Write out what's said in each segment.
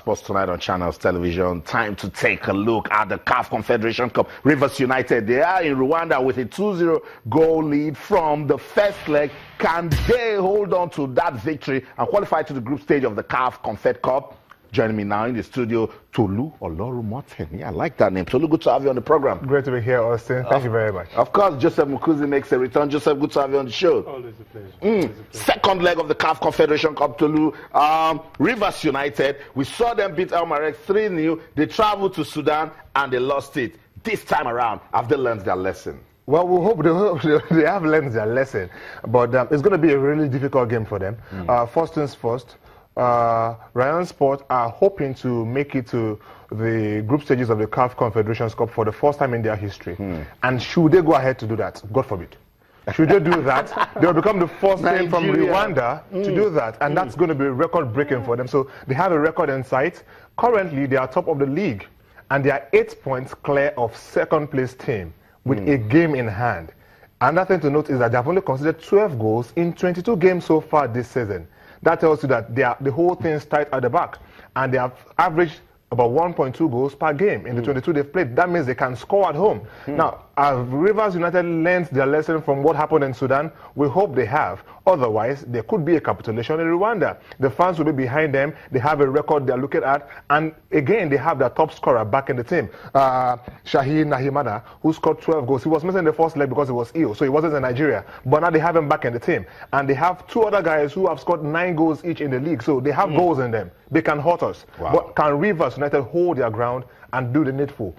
Sports tonight on Channels Television. Time to take a look at the CAF Confederation Cup. Rivers United, they are in Rwanda with a 2-0 goal lead from the first leg. Can they hold on to that victory and qualify to the group stage of the CAF Confed Cup? Joining me now in the studio, Tolu Olorumoten. Yeah, I like that name. Tolu, good to have you on the program. Great to be here, Austin. Thank you very much. Of course, Joseph Mukuzi makes a return. Joseph, good to have you on the show. Always a pleasure. Always a pleasure. Second leg of the CAF Confederation Cup, Tolu. Rivers United, we saw them beat El Marek 3-0. They traveled to Sudan and they lost it. This time around, have they learned their lesson? Well, we hope they have learned their lesson. But it's going to be a really difficult game for them. First things first. Rayon Sport are hoping to make it to the group stages of the CAF Confederations Cup for the first time in their history. And should they go ahead to do that, God forbid, should they do that, they'll become the first team from Rwanda to do that. And that's going to be record-breaking for them. So they have a record in sight. Currently, they are top of the league. And they are 8 points clear of second-place team with a game in hand. Another thing to note is that they have only conceded 12 goals in 22 games so far this season. That tells you that the whole thing is tight at the back. And they have averaged about 1.2 goals per game in the 22 they've played. That means they can score at home. Now, have Rivers United learned their lesson from what happened in Sudan? We hope they have. Otherwise, there could be a capitulation in Rwanda. The fans will be behind them. They have a record they're looking at. And again, they have their top scorer back in the team, Shaheen Nahimana, who scored 12 goals. He was missing the first leg because he was ill, so he wasn't in Nigeria. But now they have him back in the team. And they have two other guys who have scored 9 goals each in the league. So they have goals in them. They can hurt us. Wow. But can Rivers United hold their ground and do the needful?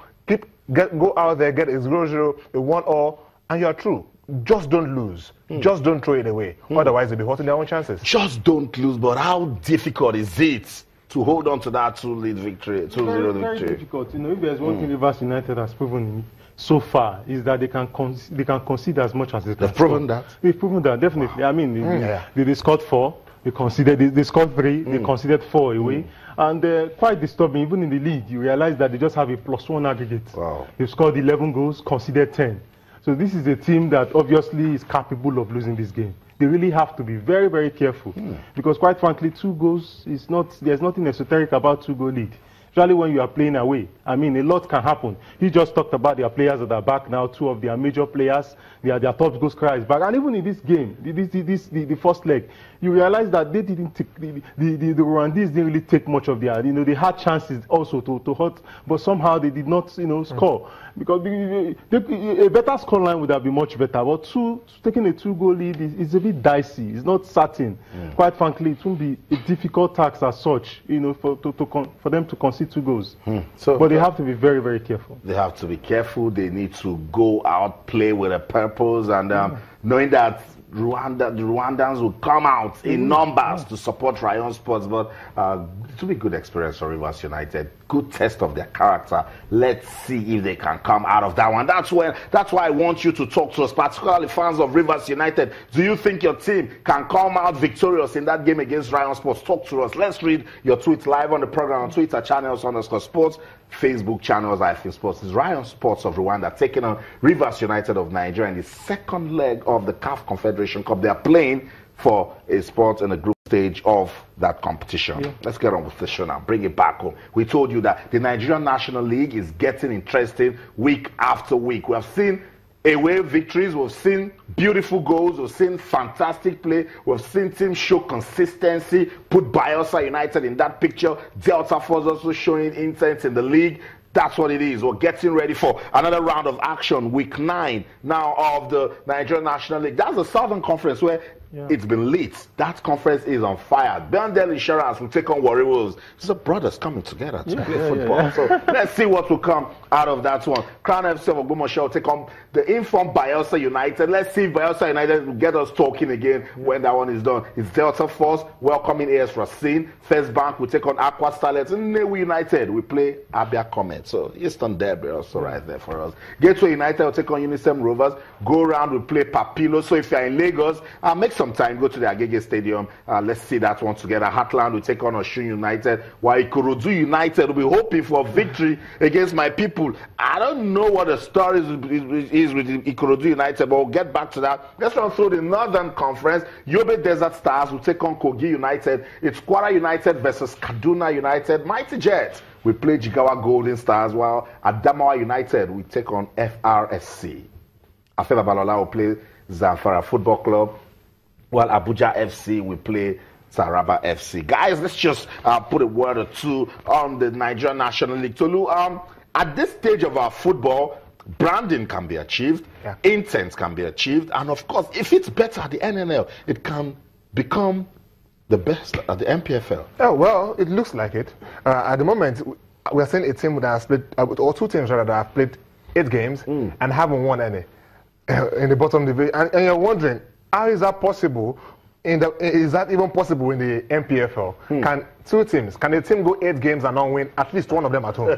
Go out there, get a 0-0, a 1-0, and you're through. Just don't lose. Just don't throw it away. Otherwise, they'll be hurting their own chances. Just don't lose, but how difficult is it to hold on to that 2-0 victory? Very difficult. You know, if there's one thing Rivers United has proven so far is that they can concede as much as they can. They've proven that. They've proven that, definitely. I mean, they scored 4. They scored 3. They conceded 4 away. And quite disturbing, even in the league, you realize that they just have a +1 aggregate. Wow. They've scored 11 goals, conceded 10. So this is a team that obviously is capable of losing this game. They really have to be very, very careful. Because quite frankly, 2 goals is not, there's nothing esoteric about 2-goal lead. Especially when you are playing away. I mean, a lot can happen. He just talked about their players that are back now, 2 of their major players. Their top goal scorer is back. And even in this game, the first leg, you realize that they didn't take, the Rwandese didn't really take much of their, they had chances also to hurt, but somehow they did not, score. Because a better scoreline would have been much better. But taking a 2-goal lead is a bit dicey. It's not certain. Quite frankly, it won't be a difficult task as such, for them to concede 2 goals. But they have to be very, very careful. They have to be careful. They need to go out, play with a purpose, and knowing that the Rwandans will come out in numbers to support Rayon Sports. But it will be a good experience for Rivers United. Good test of their character. Let's see if they can come out of that one. That's why I want you to talk to us, particularly fans of Rivers United. Do you think your team can come out victorious in that game against Rayon Sports? Talk to us. Let's read your tweets live on the program on Twitter, Channels_Sports, Facebook, Channels-Sports. It's Rayon Sports of Rwanda taking on Rivers United of Nigeria in the second leg of the CAF Confederation Cup. They are playing for a spot in the group stage of that competition. Let's get on with the show now. Bring it back home. We told you that the Nigerian National League is getting interesting week after week. We have seen away victories, we've seen beautiful goals, we've seen fantastic play, we've seen teams show consistency, put Bayelsa United in that picture, Delta Force also showing intent in the league. That's what it is. We're getting ready for another round of action, week 9 now of the Nigerian National League. That's the Southern Conference where it's been lit. That conference is on fire. Berndale Insurance will take on Warri Wolves. These are brothers coming together to play football. So let's see what will come out of that one. Crown FC of Ogbomoso will take on the informed Bayelsa United. Let's see if Bayelsa United will get us talking again when that one is done. It's Delta Force welcoming AS Racine. First Bank will take on Aqua Starlets. And Newi United will play Abia Comet. So Eastern Derby also right there for us. Gateway United will take on Unisem Rovers. Go round will play Papilo. So if you're in Lagos, make some some time, go to the Agege Stadium. Let's see that one together. Heartland will take on Osun United, while Ikorodu United will be hoping for victory against my people. I don't know what the story is with Ikorodu United, but we'll get back to that. Let's run through the Northern Conference. Yobe Desert Stars will take on Kogi United. It's Kwara United versus Kaduna United. Mighty Jets will play Jigawa Golden Stars, while Adamawa United will take on FRSC. Afeba Balola will play Zamfara Football Club, while Abuja FC will play Taraba FC. Guys, let's just put a word or two on the Nigerian National League. Tolu, at this stage of our football, branding can be achieved, intent can be achieved, and of course, if it's better at the NNL, it can become the best at the MPFL. Oh, well, it looks like it. At the moment, we're seeing a team that has played, or two teams rather, that have played 8 games and haven't won any in the bottom division. And you're wondering, how is that possible? Is that even possible in the MPFL? Can two teams, can a team go 8 games and not win at least one of them at home?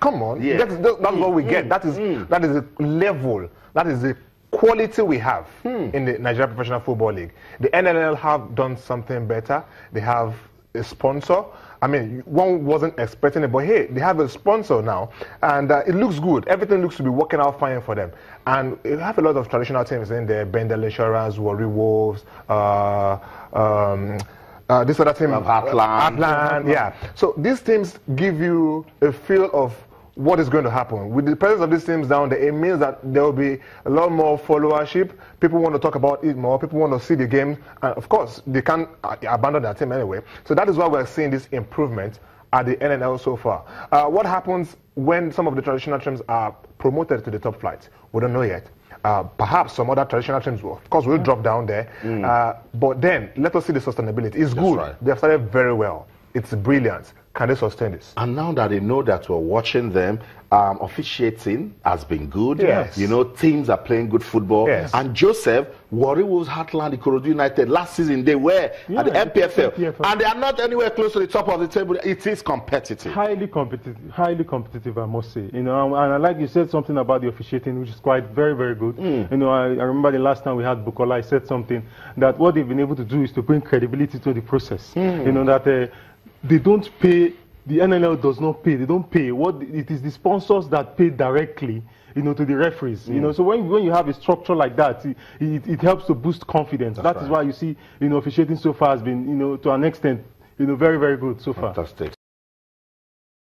Come on, that's what we get. That is the level, that is the quality we have in the Nigeria Professional Football League. The NNL have done something better. They have a sponsor. I mean, one wasn't expecting it, but hey, they have a sponsor now, and it looks good. Everything looks to be working out fine for them. And you have a lot of traditional teams in there: Bendel Insurance, Warri Wolves, this other team, Heartland. Yeah. So these teams give you a feel of what is going to happen. With the presence of these teams down there, it means that there will be a lot more followership. People want to talk about it more. People want to see the game. And of course, they can't abandon their team anyway. So that is why we're seeing this improvement at the NNL so far. What happens when some of the traditional teams are promoted to the top flight? We don't know yet. Perhaps some other traditional teams will, of course, will drop down there. But then, let us see the sustainability. It's good. Right. They have started very well. It's brilliant. Can they sustain this? And now that they know that we're watching them, officiating has been good. Yes. You know, teams are playing good football. Yes. And Joseph, Warri Wolves, Heartland, Ikorodu United, last season they were at the MPFL. And they are not anywhere close to the top of the table. It is competitive. Highly competitive, I must say. You know, and like you said something about the officiating, which is quite very, very good. You know, I remember the last time we had Bukola, I said something that what they've been able to do is to bring credibility to the process. You know, that they don't pay, the NNL does not pay, they don't pay. It is the sponsors that pay directly, you know, to the referees. You know, so when you have a structure like that, it helps to boost confidence. That is why you see, you know, officiating so far has been, you know, to an extent, you know, very, very good so far. Fantastic.